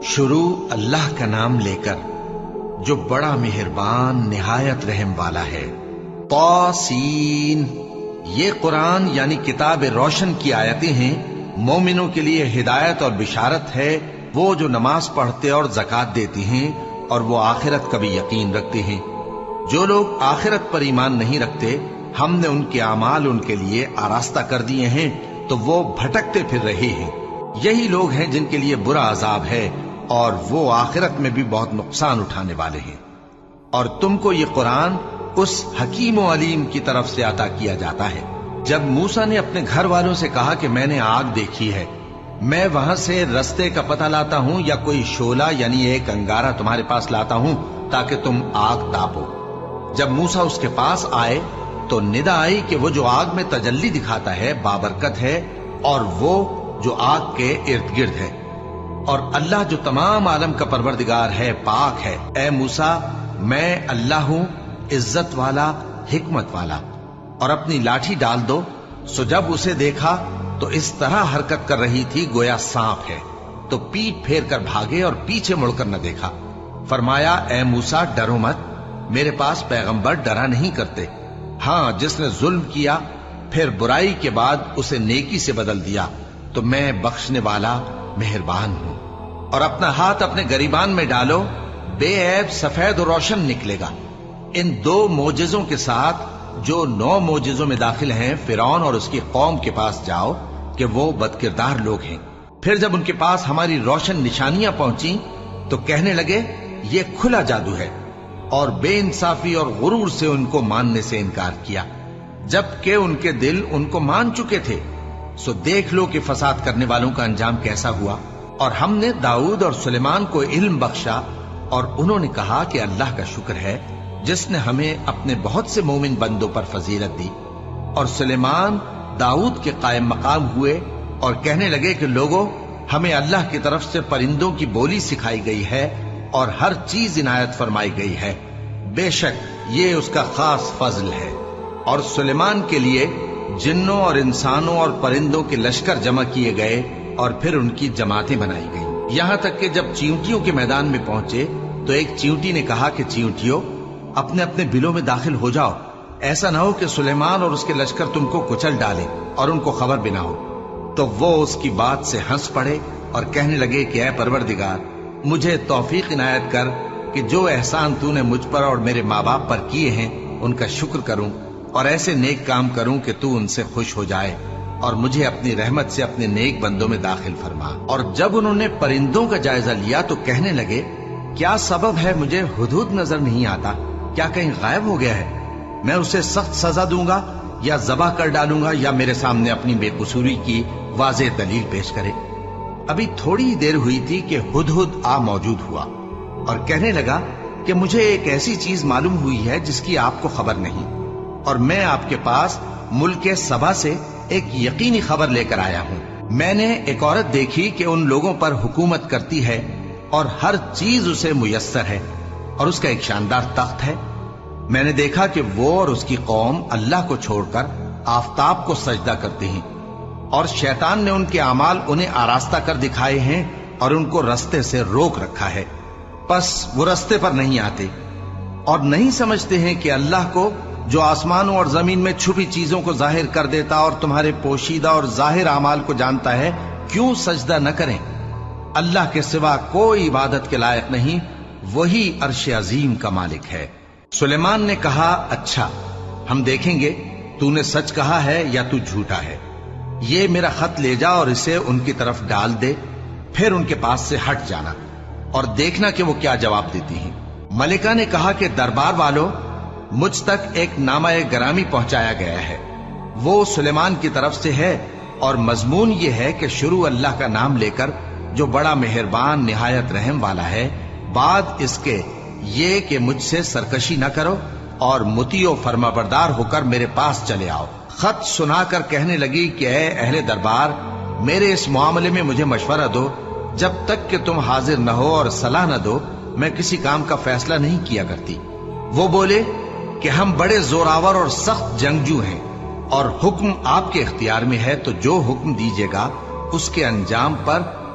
شروع اللہ کا نام لے کر جو بڑا مہربان نہایت رحم والا ہے۔ طاسین، یہ قرآن یعنی کتاب روشن کی آیتیں ہیں، مومنوں کے لیے ہدایت اور بشارت ہے، وہ جو نماز پڑھتے اور زکوٰۃ دیتے ہیں اور وہ آخرت کا بھی یقین رکھتے ہیں۔ جو لوگ آخرت پر ایمان نہیں رکھتے، ہم نے ان کے اعمال ان کے لیے آراستہ کر دیے ہیں تو وہ بھٹکتے پھر رہے ہیں۔ یہی لوگ ہیں جن کے لیے برا عذاب ہے اور وہ آخرت میں بھی بہت نقصان اٹھانے والے ہیں۔ اور تم کو یہ قرآن اس حکیم و علیم کی طرف سے عطا کیا جاتا ہے۔ جب موسیٰ نے اپنے گھر والوں سے کہا کہ میں نے آگ دیکھی ہے، میں وہاں سے رستے کا پتہ لاتا ہوں یا کوئی شعلہ یعنی ایک انگارہ تمہارے پاس لاتا ہوں تاکہ تم آگ تاپو۔ جب موسیٰ اس کے پاس آئے تو ندا آئی کہ وہ جو آگ میں تجلی دکھاتا ہے بابرکت ہے، اور وہ جو آگ کے ارد گرد ہے، اور اللہ جو تمام عالم کا پروردگار ہے پاک ہے۔ اے موسیٰ، میں اللہ ہوں، عزت والا، حکمت والا، اور اپنی لاٹھی ڈال دو۔ سو جب اسے دیکھا تو اس طرح حرکت کر رہی تھی گویا سانپ ہے، تو پیٹ پھیر کر بھاگے اور پیچھے مڑ کر نہ دیکھا۔ فرمایا، اے موسیٰ ڈرو مت، میرے پاس پیغمبر ڈرا نہیں کرتے۔ ہاں، جس نے ظلم کیا پھر برائی کے بعد اسے نیکی سے بدل دیا تو میں بخشنے والا مہربان ہوں۔ اور اپنا ہاتھ اپنے گریبان میں ڈالو، بے عیب سفید و روشن نکلے گا۔ ان 2 معجزوں کے ساتھ جو 9 معجزوں میں داخل ہیں فرعون اور اس کی قوم کے پاس جاؤ کہ وہ بدکردار لوگ ہیں۔ پھر جب ان کے پاس ہماری روشن نشانیاں پہنچیں تو کہنے لگے یہ کھلا جادو ہے، اور بے انصافی اور غرور سے ان کو ماننے سے انکار کیا، جبکہ ان کے دل ان کو مان چکے تھے۔ سو دیکھ لو کہ فساد کرنے والوں کا انجام کیسا ہوا۔ اور ہم نے داؤد اور سلیمان کو علم بخشا، اور انہوں نے کہا کہ اللہ کا شکر ہے جس نے ہمیں اپنے بہت سے مومن بندوں پر فضیلت دی۔ اور سلیمان داؤد کے قائم مقام ہوئے اور کہنے لگے کہ لوگوں، ہمیں اللہ کی طرف سے پرندوں کی بولی سکھائی گئی ہے اور ہر چیز عنایت فرمائی گئی ہے، بے شک یہ اس کا خاص فضل ہے۔ اور سلیمان کے لیے جنوں اور انسانوں اور پرندوں کے لشکر جمع کیے گئے اور پھر ان کی جماعتیں بنائی گئیں، یہاں تک کہ جب چیونٹیوں کے میدان میں پہنچے تو ایک چیونٹی نے کہا کہ چیونٹیوں، اپنے اپنے بلوں میں داخل ہو جاؤ، ایسا نہ ہو کہ سلیمان اور اس کے لشکر تم کو کچل ڈالیں اور ان کو خبر بھی نہ ہو۔ تو وہ اس کی بات سے ہنس پڑے اور کہنے لگے کہ اے پروردگار، مجھے توفیق عنایت کر کہ جو احسان تو نے مجھ پر اور میرے ماں باپ پر کیے ہیں ان کا شکر کروں اور ایسے نیک کام کروں کہ تو ان سے خوش ہو جائے، اور مجھے اپنی رحمت سے اپنے نیک بندوں میں داخل فرما۔ اور جب انہوں نے پرندوں کا جائزہ لیا تو کہنے لگے کیا سبب ہے مجھے ہدہد نظر نہیں آتا؟ کیا کہیں غائب ہو گیا ہے؟ میں اسے سخت سزا دوں گا یا ذبح کر ڈالوں گا یا میرے سامنے اپنی بے قصوری کی واضح دلیل پیش کرے۔ ابھی تھوڑی ہی دیر ہوئی تھی کہ ہدہد آ موجود ہوا اور کہنے لگا کہ مجھے ایک ایسی چیز معلوم ہوئی ہے جس کی آپ کو خبر نہیں، اور میں آپ کے پاس ملک سبا سے ایک یقینی خبر لے کر آیا ہوں۔ میں نے ایک عورت دیکھی کہ ان لوگوں پر حکومت کرتی ہے اور ہر چیز اسے میسر ہے، اور اس کا ایک شاندار تخت ہے۔ میں نے دیکھا کہ وہ اور اس کی قوم اللہ کو چھوڑ کر آفتاب کو سجدہ کرتے ہیں، اور شیطان نے ان کے اعمال انہیں آراستہ کر دکھائے ہیں اور ان کو رستے سے روک رکھا ہے، پس وہ رستے پر نہیں آتے اور نہیں سمجھتے ہیں کہ اللہ کو جو آسمانوں اور زمین میں چھپی چیزوں کو ظاہر کر دیتا اور تمہارے پوشیدہ اور ظاہر اعمال کو جانتا ہے، کیوں سجدہ نہ کریں؟ اللہ کے سوا کوئی عبادت کے لائق نہیں، وہی عرش عظیم کا مالک ہے۔ سلیمان نے کہا اچھا، ہم دیکھیں گے تو نے سچ کہا ہے یا تو جھوٹا ہے۔ یہ میرا خط لے جا اور اسے ان کی طرف ڈال دے، پھر ان کے پاس سے ہٹ جانا اور دیکھنا کہ وہ کیا جواب دیتی ہیں۔ ملکہ نے کہا کہ دربار والوں، مجھ تک ایک نامہ گرامی پہنچایا گیا ہے، وہ سلیمان کی طرف سے ہے، اور مضمون یہ ہے کہ شروع اللہ کا نام لے کر جو بڑا مہربان نہایت رحم والا ہے، بعد اس کے یہ کہ مجھ سے سرکشی نہ کرو اور مطیع و فرما بردار ہو کر میرے پاس چلے آؤ۔ خط سنا کر کہنے لگی کہ اے اہل دربار، میرے اس معاملے میں مجھے مشورہ دو، جب تک کہ تم حاضر نہ ہو اور صلاح نہ دو میں کسی کام کا فیصلہ نہیں کیا کرتی۔ وہ بولے کہ ہم بڑے زوراور اور سخت جنگجو ہیں، اور حکم آپ کے اختیار میں ہے، تو جو حکم دیجیے گا اس کے انجام پر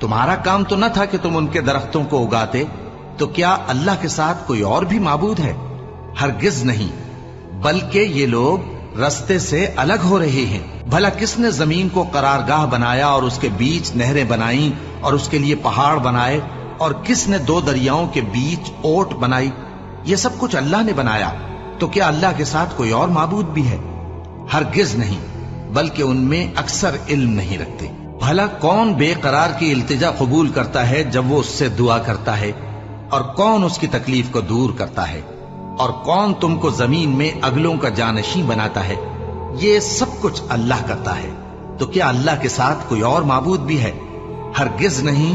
تمہارا کام تو نہ تھا کہ تم ان کے درختوں کو اگاتے، تو کیا اللہ کے ساتھ کوئی اور بھی معبود ہے؟ ہرگز نہیں، بلکہ یہ لوگ رستے سے الگ ہو رہے ہیں۔ بھلا کس نے زمین کو قرارگاہ بنایا اور اس کے بیچ نہریں بنائیں اور اس کے لیے پہاڑ بنائے، اور کس نے دو دریاؤں کے بیچ اوٹ بنائی؟ یہ سب کچھ اللہ نے بنایا، تو کیا اللہ کے ساتھ کوئی اور معبود بھی ہے؟ ہرگز نہیں، بلکہ ان میں اکثر علم نہیں رکھتے۔ بھلا کون بے قرار کی التجا قبول کرتا ہے جب وہ اس سے دعا کرتا ہے، اور کون اس کی تکلیف کو دور کرتا ہے، اور کون تم کو زمین میں اگلوں کا جانشین بناتا ہے؟ یہ سب کچھ اللہ کرتا ہے، تو کیا اللہ کے ساتھ کوئی اور معبود بھی ہے؟ ہرگز نہیں،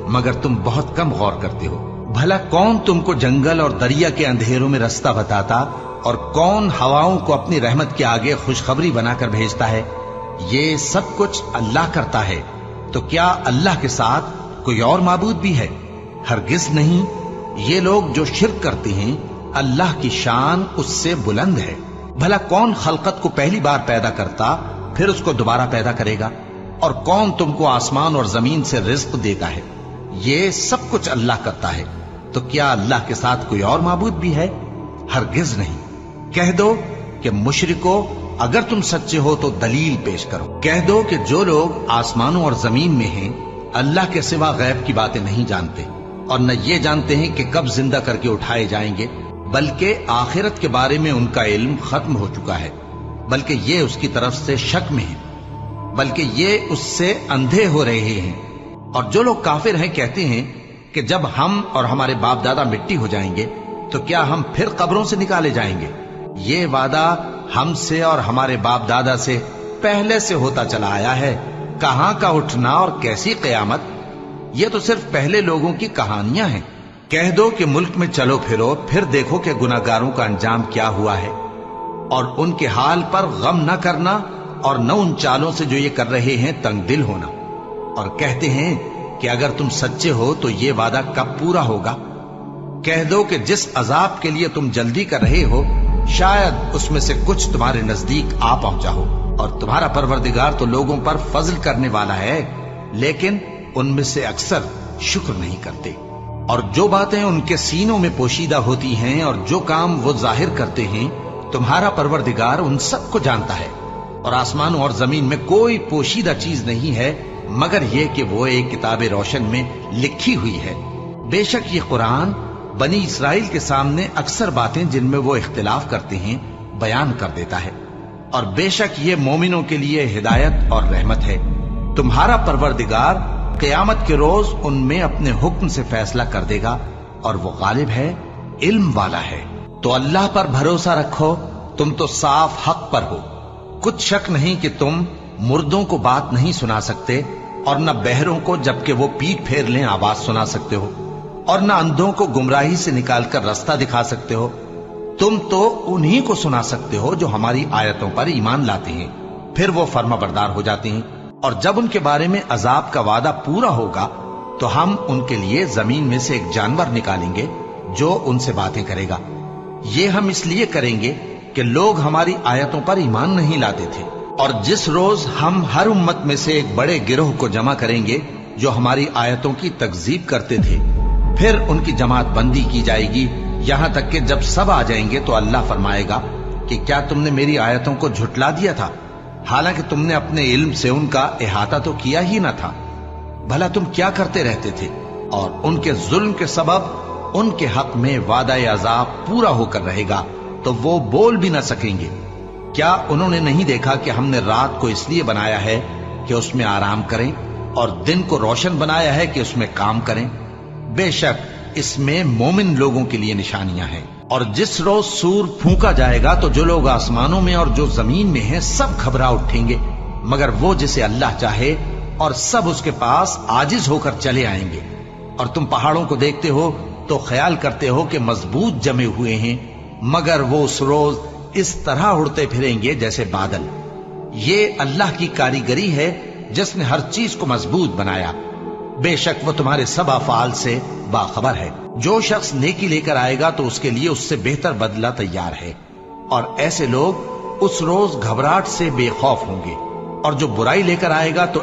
مگر تم بہت کم غور کرتے ہو۔ بھلا کون تم کو جنگل اور دریا کے اندھیروں میں رستہ بتاتا، اور کون ہواؤں کو اپنی رحمت کے آگے خوشخبری بنا کر بھیجتا ہے؟ یہ سب کچھ اللہ کرتا ہے، تو کیا اللہ کے ساتھ کوئی اور معبود بھی ہے؟ ہرگز نہیں۔ یہ لوگ جو شرک کرتے ہیں، اللہ کی شان اس سے بلند ہے۔ بھلا کون خلقت کو پہلی بار پیدا کرتا پھر اس کو دوبارہ پیدا کرے گا؟ اور کون تم کو آسمان اور زمین سے رزق دیتا ہے؟ یہ سب کچھ اللہ کرتا ہے، تو کیا اللہ کے ساتھ کوئی اور معبود بھی ہے؟ ہرگز نہیں۔ کہہ دو کہ مشرکو، اگر تم سچے ہو تو دلیل پیش کرو۔ کہہ دو کہ جو لوگ آسمانوں اور زمین میں ہیں اللہ کے سوا غیب کی باتیں نہیں جانتے، اور نہ یہ جانتے ہیں کہ کب زندہ کر کے اٹھائے جائیں گے، بلکہ آخرت کے بارے میں ان کا علم ختم ہو چکا ہے، بلکہ یہ اس کی طرف سے شک میں ہیں، بلکہ یہ اس سے اندھے ہو رہے ہیں۔ اور جو لوگ کافر ہیں کہتے ہیں کہ جب ہم اور ہمارے باپ دادا مٹی ہو جائیں گے تو کیا ہم پھر قبروں سے نکالے جائیں گے؟ یہ وعدہ ہم سے اور ہمارے باپ دادا سے پہلے سے ہوتا چلا آیا ہے، کہاں کا اٹھنا اور کیسی قیامت؟ یہ تو صرف پہلے لوگوں کی کہانیاں ہیں۔ کہہ دو کہ ملک میں چلو پھرو، پھر دیکھو کہ گناہگاروں کا انجام کیا ہوا ہے، اور ان کے حال پر غم نہ کرنا، اور نہ ان چالوں سے جو یہ کر رہے ہیں تنگ دل ہونا۔ اور کہتے ہیں کہ اگر تم سچے ہو تو یہ وعدہ کب پورا ہوگا؟ کہہ دو کہ جس عذاب کے لیے تم جلدی کر رہے ہو شاید اس میں سے کچھ تمہارے نزدیک آ پہنچا ہو، اور تمہارا پروردگار تو لوگوں پر فضل کرنے والا ہے، لیکن ان میں سے اکثر شکر نہیں کرتے۔ اور جو باتیں ان کے سینوں میں پوشیدہ ہوتی ہیں اور جو کام وہ ظاہر کرتے ہیں، تمہارا پروردگار ان سب کو جانتا ہے۔ اور آسمانوں اور زمین میں کوئی پوشیدہ چیز نہیں ہے مگر یہ کہ وہ ایک کتاب روشن میں لکھی ہوئی ہے۔ بے شک یہ قرآن بنی اسرائیل کے سامنے اکثر باتیں جن میں وہ اختلاف کرتے ہیں بیان کر دیتا ہے، اور بے شک یہ مومنوں کے لیے ہدایت اور رحمت ہے۔ تمہارا پروردگار قیامت کے روز ان میں اپنے حکم سے فیصلہ کر دے گا، اور وہ غالب ہے، علم والا ہے۔ تو اللہ پر بھروسہ رکھو، تم تو صاف حق پر ہو۔ کچھ شک نہیں کہ تم مردوں کو بات نہیں سنا سکتے، اور نہ بہروں کو جبکہ وہ پیٹ پھیر لیں آواز سنا سکتے ہو، اور نہ اندھوں کو گمراہی سے نکال کر رستہ دکھا سکتے ہو۔ تم تو انہی کو سنا سکتے ہو جو ہماری آیتوں پر ایمان لاتے ہیں، پھر وہ فرما بردار ہو جاتے ہیں، اور جب ان کے بارے میں عذاب کا وعدہ پورا ہوگا تو ہم ان کے لیے زمین میں سے ایک جانور نکالیں گے جو ان سے باتیں کرے گا۔ یہ ہم اس لیے کریں گے کہ لوگ ہماری آیتوں پر ایمان نہیں لاتے تھے۔ اور جس روز ہم ہر امت میں سے ایک بڑے گروہ کو جمع کریں گے جو ہماری آیتوں کی تکذیب کرتے تھے، پھر ان کی جماعت بندی کی جائے گی، یہاں تک کہ جب سب آ جائیں گے تو اللہ فرمائے گا کہ کیا تم نے میری آیتوں کو جھٹلا دیا تھا، حالانکہ تم نے اپنے علم سے ان کا احاطہ تو کیا ہی نہ تھا؟ بھلا تم کیا کرتے رہتے تھے؟ اور ان کے ظلم کے سبب ان کے حق میں وعدہ عذاب پورا ہو کر رہے گا تو وہ بول بھی نہ سکیں گے۔ کیا انہوں نے نہیں دیکھا کہ ہم نے رات کو اس لیے بنایا ہے کہ اس میں آرام کریں، اور دن کو روشن بنایا ہے کہ اس میں کام کریں؟ بے شک اس میں مومن لوگوں کے لیے نشانیاں ہیں۔ اور جس روز سور پھونکا جائے گا تو جو لوگ آسمانوں میں اور جو زمین میں ہیں سب گھبرا اٹھیں گے، مگر وہ جسے اللہ چاہے، اور سب اس کے پاس عاجز ہو کر چلے آئیں گے۔ اور تم پہاڑوں کو دیکھتے ہو تو خیال کرتے ہو کہ مضبوط جمے ہوئے ہیں، مگر وہ اس روز اس طرح اڑتے پھریں گے جیسے بادل۔ یہ اللہ کی کاریگری ہے جس نے ہر چیز کو مضبوط بنایا، بے شک وہ تمہارے سب افعال سے باخبر ہے۔ جو شخص نیکی لے کر آئے گا تو اس کے لیے اس سے بہتر بدلہ تیار ہے، اور ایسے لوگ اس روز گھبراہٹ سے بے خوف ہوں گے، اور جو برائی لے کر آئے گا تو